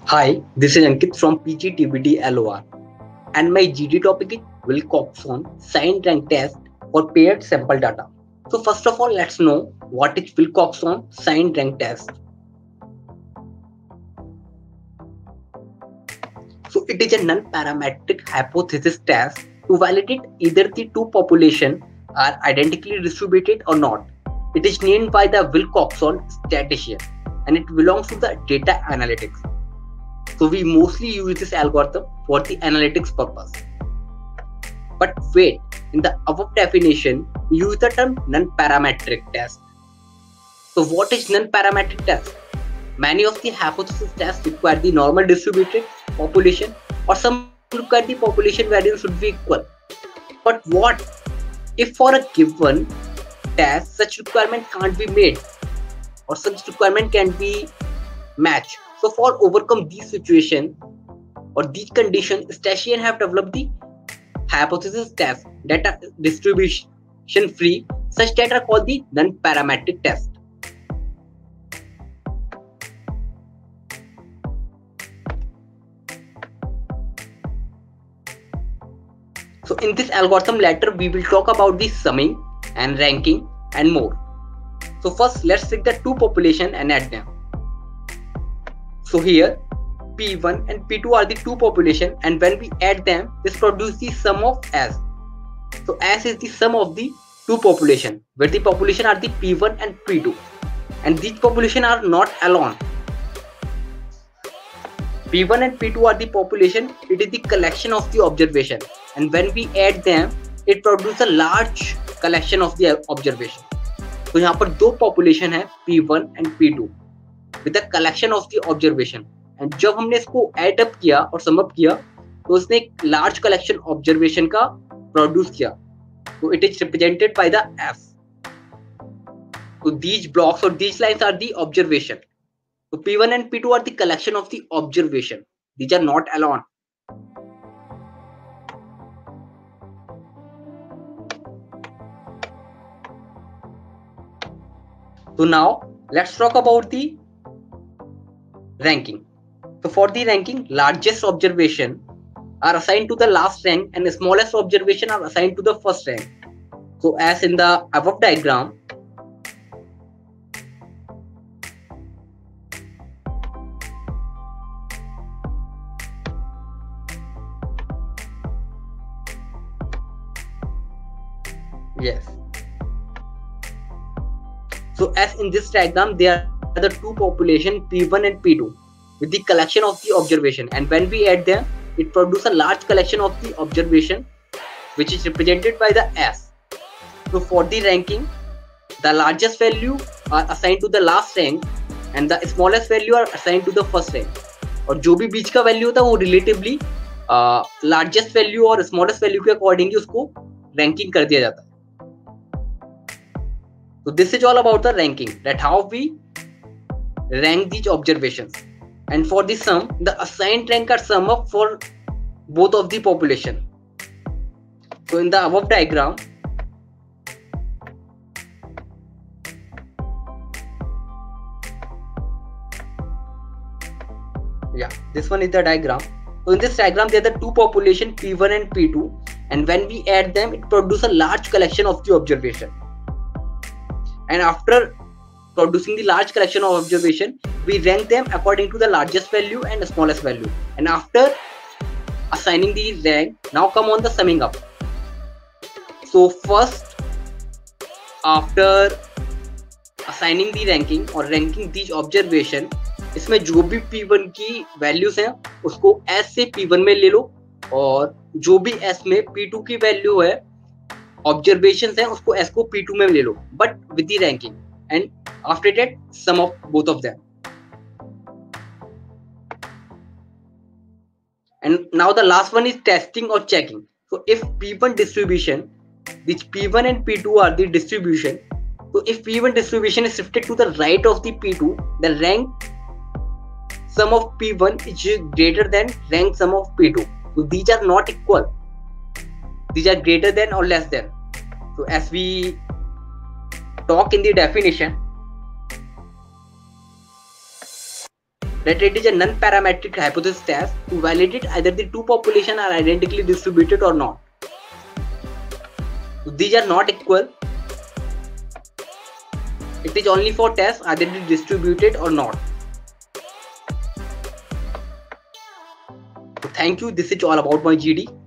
Hi, this is Ankit from PGTBD LOR, and my GD topic is Wilcoxon Sign Rank Test for Paired Sample Data. So first of all, let's know what is Wilcoxon Sign Rank Test. So it is a non-parametric hypothesis test to validate either the two populations are identically distributed or not. It is named by the Wilcoxon statistician and it belongs to the data analytics. So we mostly use this algorithm for the analytics purpose. But wait, in the above definition, we use the term non-parametric test. So what is non-parametric test? Many of the hypothesis tests require the normal distributed population, or some require the population variance should be equal. But what if for a given test such requirement can't be made, or such requirement can be matched? So for overcome these situation or these conditions, statisticians have developed the hypothesis test that are distribution free, such that are called the non-parametric test. So in this algorithm later we will talk about the summing and ranking and more. So first let's take the two population and add them. So here P1 and P2 are the two population, and when we add them, this produces the sum of S. So S is the sum of the two population, where the population are the P1 and P2, and these population are not alone. P1 and P2 are the population, it is the collection of the observation, and when we add them, it produces a large collection of the observation. तो यहाँ पर दो population है P1 and P2 with a collection of the observation, and जब हमने इसको add up किया और sum up किया तो उसने एक large collection observation का produce किया. So it is represented by the F. So these blocks or these lines are the observation. So P1 and P2 are the collection of the observation. These are not alone. So now let's talk about the ranking. So for the ranking, largest observation are assigned to the last rank and the smallest observation are assigned to the first rank. So as in the above diagram, yes. So as in this diagram, there are the two population P1 and P2 with the collection of the observation, and when we add them, it produces a large collection of the observation, which is represented by the S. So for the ranking, the largest value are assigned to the last rank and the smallest value are assigned to the first rank. और जो भी बीच का value होता है वो relatively largest value और smallest value के accordingly उसको रैंकिंग कर दिया जाता है. So this is all about the ranking, that how we rank these observations. And for the sum, the assigned rank are sum up for both of the population. So in the above diagram, yeah, this one is the diagram. So in this diagram, there are the two population P1 and P2, and when we add them, it produces a large collection of the observation. And after producing the large collection of observation, we rank them according to the largest value and the smallest value. And after assigning the rank, now come on the summing up. So first, after assigning the ranking or ranking these observation, इसमें जो भी P1 की values हैं उसको S से P1 में ले लो, और जो भी S में P2 की value है observations हैं उसको S को P2 में ले लो, but with the ranking, and after that sum of both of them. And now the last one is testing or checking. So if P1 distribution, which P1 and P2 are the distribution, so if P1 distribution is shifted to the right of the P2, the rank sum of P1 is greater than rank sum of P2. So these are not equal. These are greater than or less than. So as we talk in the definition, that it is a non-parametric hypothesis test to validate either the two populations are identically distributed or not. So these are not equal. It is only for tests either it is distributed or not. So thank you. This is all about my GD.